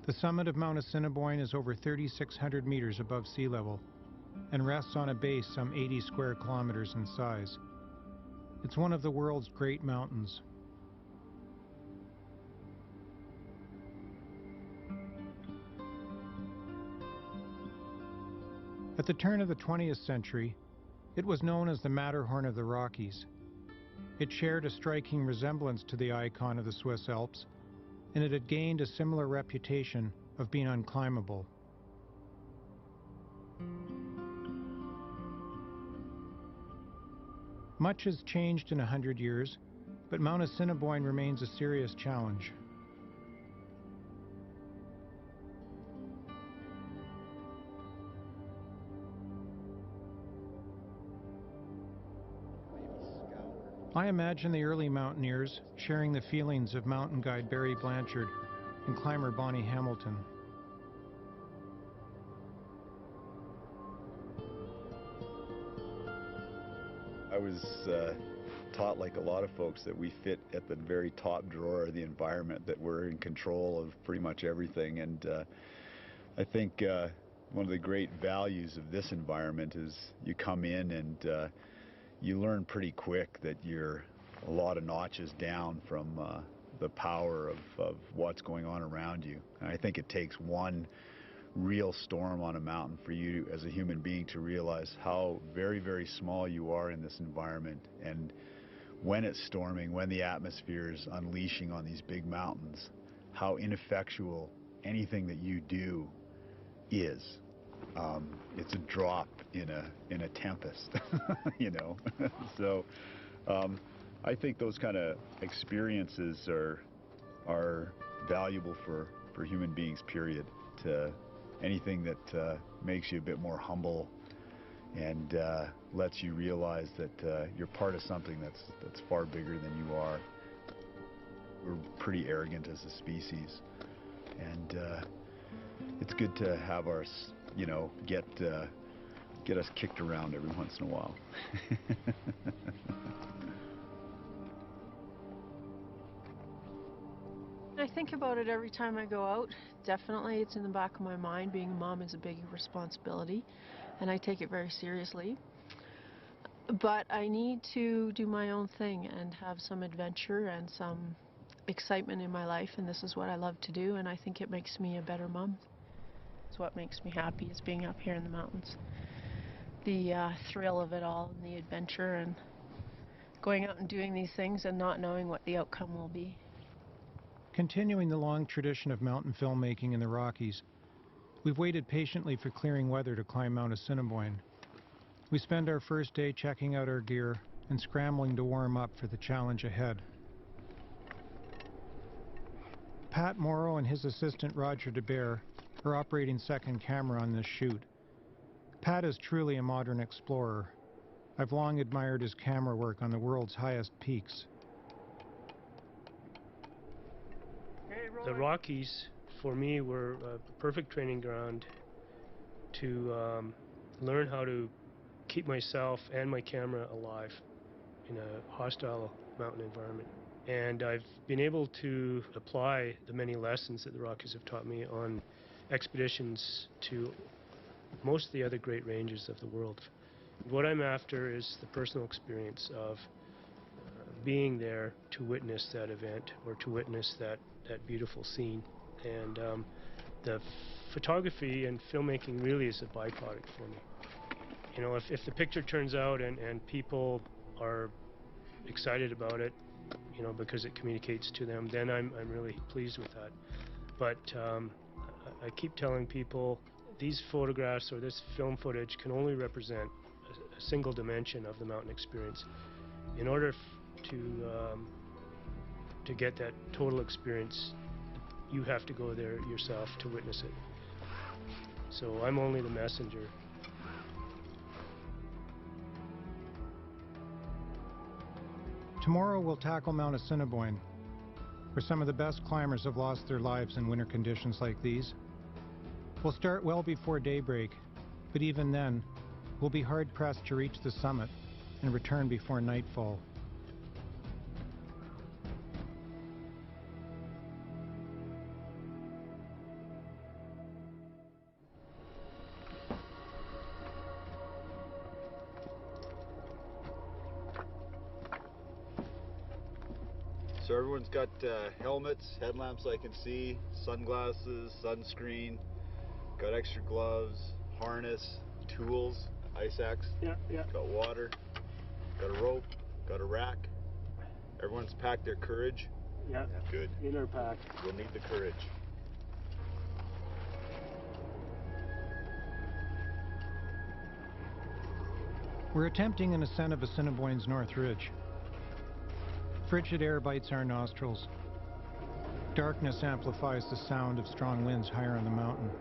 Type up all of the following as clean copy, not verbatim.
The summit of Mount Assiniboine is over 3,600 meters above sea level and rests on a base some 80 square kilometers in size. It's one of the world's great mountains. At the turn of the 20th century, it was known as the Matterhorn of the Rockies. It shared a striking resemblance to the icon of the Swiss Alps, and it had gained a similar reputation of being unclimbable. Much has changed in 100 years, but Mount Assiniboine remains a serious challenge. I imagine the early mountaineers sharing the feelings of mountain guide Barry Blanchard and climber Bonny Hamilton. I was taught, like a lot of folks, that we fit at the very top drawer of the environment, that we're in control of pretty much everything. And I think one of the great values of this environment is you come in and you learn pretty quick that you're a lot of notches down from the power of what's going on around you. And I think it takes one real storm on a mountain for you as a human being to realize how very, very small you are in this environment. And when it's storming, when the atmosphere is unleashing on these big mountains, how ineffectual anything that you do is. It's a drop in a tempest, you know. So I think those kind of experiences are valuable for human beings, period. To anything that makes you a bit more humble and lets you realize that you're part of something that's far bigger than you are. We're pretty arrogant as a species, and it's good to have our, you know, get us kicked around every once in a while. I think about it every time I go out. Definitely it's in the back of my mind. Being a mom is a big responsibility, and I take it very seriously. But I need to do my own thing and have some adventure and some excitement in my life, and this is what I love to do, and I think it makes me a better mom. It's what makes me happy, is being up here in the mountains. The thrill of it all, and the adventure, and going out and doing these things and not knowing what the outcome will be. Continuing the long tradition of mountain filmmaking in the Rockies, we've waited patiently for clearing weather to climb Mount Assiniboine. We spend our first day checking out our gear and scrambling to warm up for the challenge ahead. Pat Morrow and his assistant Roger DeBear are operating second camera on this shoot. Pat is truly a modern explorer. I've long admired his camera work on the world's highest peaks. The Rockies, for me, were a perfect training ground to learn how to keep myself and my camera alive in a hostile mountain environment. And I've been able to apply the many lessons that the Rockies have taught me on expeditions to most of the other great ranges of the world. What I'm after is the personal experience of being there to witness that event, or to witness that beautiful scene. And the photography and filmmaking really is a byproduct for me. You know, if the picture turns out and people are excited about it, you know, because it communicates to them, then I'm really pleased with that. But I keep telling people these photographs or this film footage can only represent a single dimension of the mountain experience. In order to get that total experience, you have to go there yourself to witness it. So I'm only the messenger. Tomorrow we'll tackle Mount Assiniboine, where some of the best climbers have lost their lives in winter conditions like these. We'll start well before daybreak, but even then, we'll be hard-pressed to reach the summit and return before nightfall. So everyone's got helmets, headlamps I can see, sunglasses, sunscreen, got extra gloves, harness, tools, ice axe, got water, got a rope, got a rack. Everyone's packed their courage. Yeah. Good. Inner pack. We'll need the courage. We're attempting an ascent of Assiniboine's North Ridge. Frigid air bites our nostrils. Darkness amplifies the sound of strong winds higher on the mountain.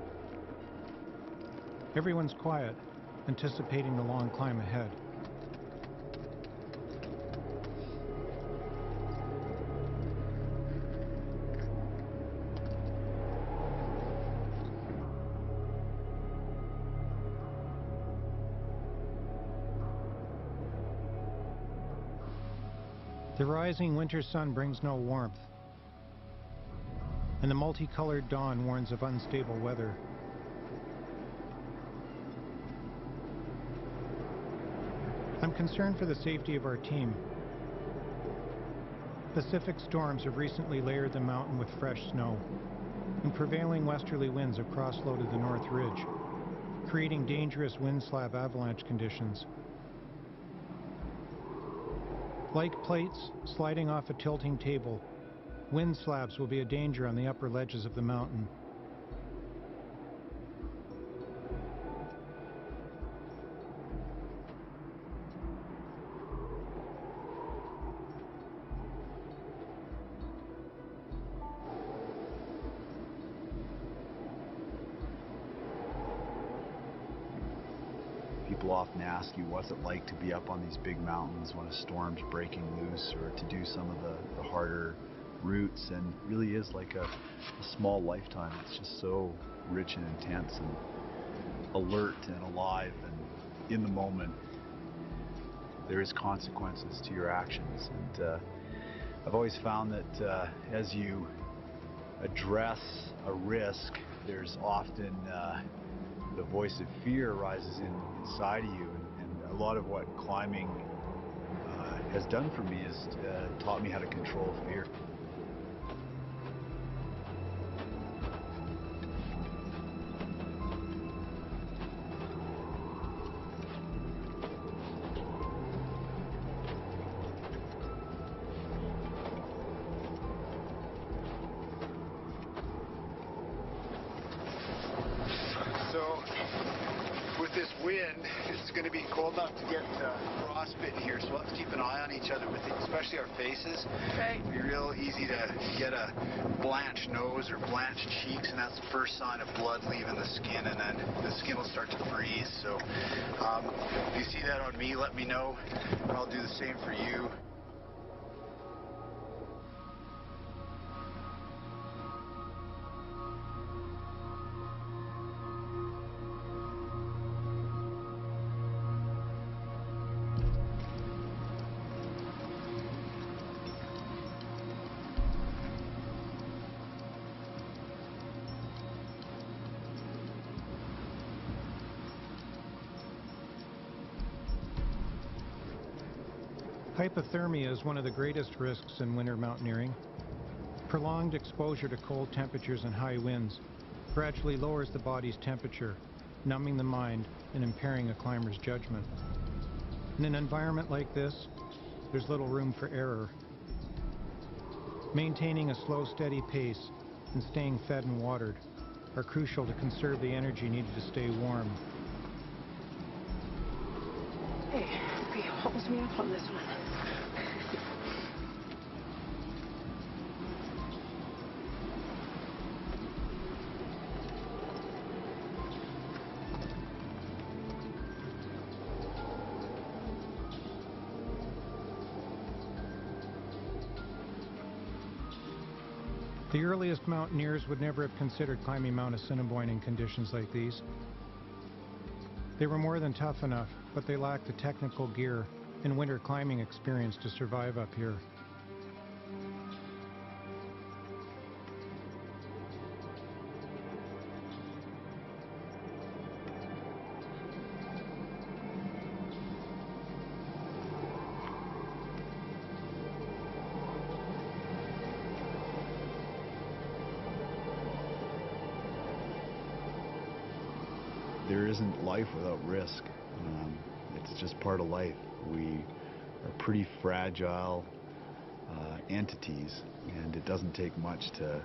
Everyone's quiet, anticipating the long climb ahead. The rising winter sun brings no warmth, and the multicolored dawn warns of unstable weather. I'm concerned for the safety of our team. Pacific storms have recently layered the mountain with fresh snow, and prevailing westerly winds have cross-loaded the North Ridge, creating dangerous wind slab avalanche conditions. Like plates sliding off a tilting table, wind slabs will be a danger on the upper ledges of the mountain. People often ask you what's it like to be up on these big mountains when a storm's breaking loose, or to do some of the harder routes, and it really is like a small lifetime. It's just so rich and intense and alert and alive and in the moment. There is consequences to your actions, and I've always found that as you address a risk, there's often the voice of fear rises inside of you, and a lot of what climbing has done for me is taught me how to control fear. So with this wind, it's going to be cold enough to get frostbitten here, so we'll have to keep an eye on each other, especially our faces. Okay. It'll be real easy to get a blanched nose or blanched cheeks, and that's the first sign of blood leaving the skin, and then the skin will start to freeze. So if you see that on me, let me know, and I'll do the same for you. Hypothermia is one of the greatest risks in winter mountaineering. Prolonged exposure to cold temperatures and high winds gradually lowers the body's temperature, numbing the mind and impairing a climber's judgment. In an environment like this, there's little room for error. Maintaining a slow, steady pace and staying fed and watered are crucial to conserve the energy needed to stay warm. Hey, he holds me up on this one. The earliest mountaineers would never have considered climbing Mount Assiniboine in conditions like these. They were more than tough enough, but they lacked the technical gear and winter climbing experience to survive up here. there isn't life without risk. It's just part of life. We are pretty fragile entities, and it doesn't take much to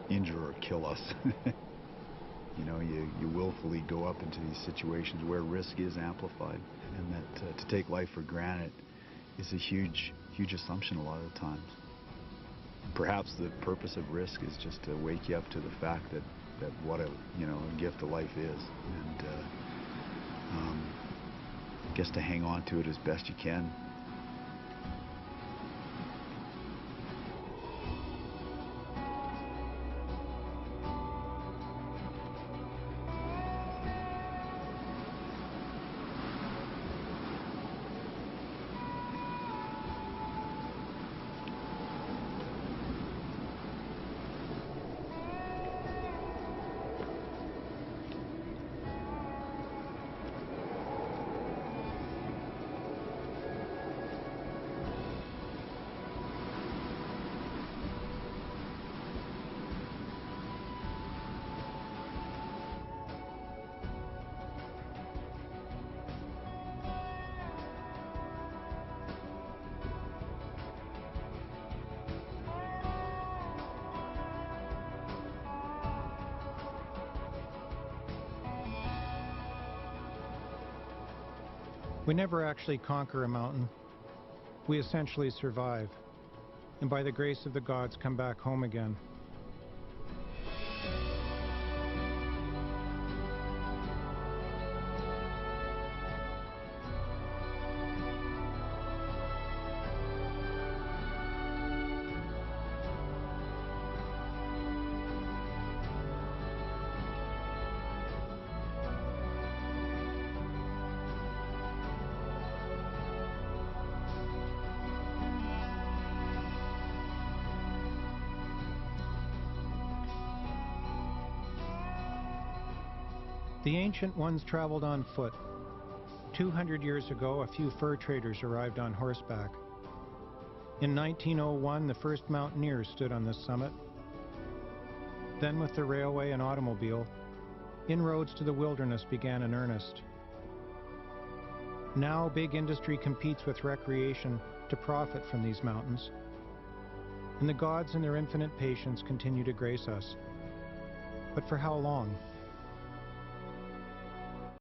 injure or kill us. You know, you willfully go up into these situations where risk is amplified, and that to take life for granted is a huge assumption a lot of the times. Perhaps the purpose of risk is just to wake you up to the fact that what a gift of life is, and I guess to hang on to it as best you can. We never actually conquer a mountain. We essentially survive, and by the grace of the gods come back home again. The ancient ones traveled on foot. 200 years ago, a few fur traders arrived on horseback. In 1901, the first mountaineers stood on this summit. Then, with the railway and automobile, inroads to the wilderness began in earnest. Now, big industry competes with recreation to profit from these mountains. And the gods in their infinite patience continue to grace us. But for how long?